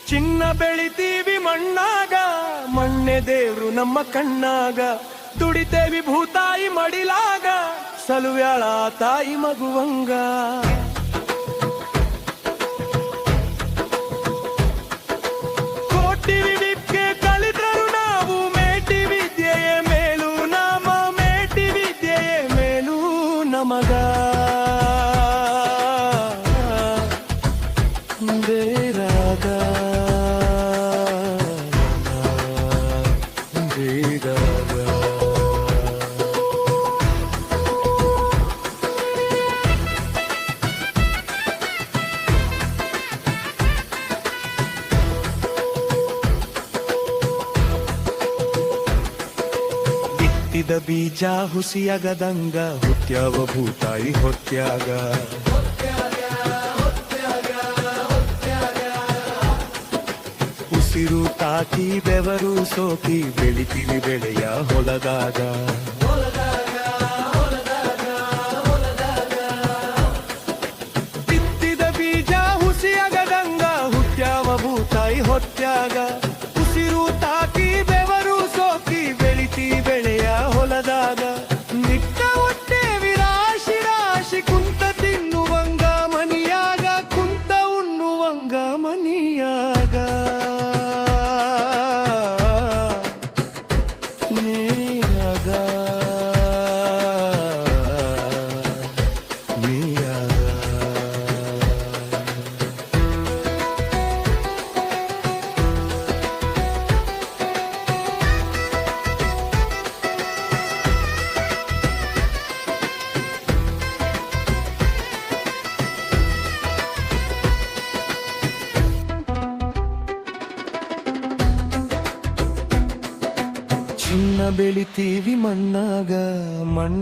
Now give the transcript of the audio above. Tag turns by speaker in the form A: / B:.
A: ಚಿನ್ನ ಬೆಳಿತೀವಿ ಮಣ್ಣಾಗ, ಮಣ್ಣೆ ದೇವ್ರು ನಮ್ಮ ಕಣ್ಣಾಗ. ದುಡಿತೇವಿ ಭೂತಾಯಿ ಮಡಿಲಾಗ, ಸಲುವ್ಯಾಳ ತಾಯಿ ಮಗುವಂಗ. ಕೋಟಿ ವಿದ್ಯೆ ಕಲಿತರು ನಾವು, ಮೇಟಿ ವಿದ್ಯೆಯ ಮೇಲು ನಾಮ, ಮೇಟಿ ವಿದ್ಯೆಯ ಮೇಲು ನಮಗ. ಬೇರಾಗ ಬಿತ್ತಿದ ಬೀಜ ಹುಸಿಯಾಗದಂಗ, ಹುಟ್ಟ್ಯಾವ ಭೂತಾಯಿ ಹೊತ್ಯಾಗ. ಉಸಿರು ತಾಕಿ ಬೆವರು ಸೋಕಿ ಬೆಳಿತೀವಿ ಬೆಳೆಯ ಹೊಲದಾಗ. ಬಿತ್ತಿದ ಬೀಜ ಹುಸಿಯಾಗದಂಗ, ಹುಟ್ಟ್ಯಾವ ಭೂತಾಯಿ ಹೊತ್ಯಾಗ. ಉಸಿರು ತಾಕಿ ಬೆವರು ಸೋಕಿ ಬೆಳಿತೀವಿ ಬೆಳೆಯ ಹೊಲದಾಗ. ನಿಟ್ಟ ಹೊಟ್ಟೆವಿ ರಾಶಿ ರಾಶಿ, ಕುಂತ ತಿನ್ನುವಂಗ ಮನಿಯಾಗ, ಕುಂತ ಉಣ್ಣುವಂಗ ಮನಿಯಾಗ. ನೀಯಾಗ ನೀಯಾಗ ಚಿನ್ನ ಬೆಳಿತೀವಿ ಮಣ್ಣಾಗ, ಮಣ್ಣೆ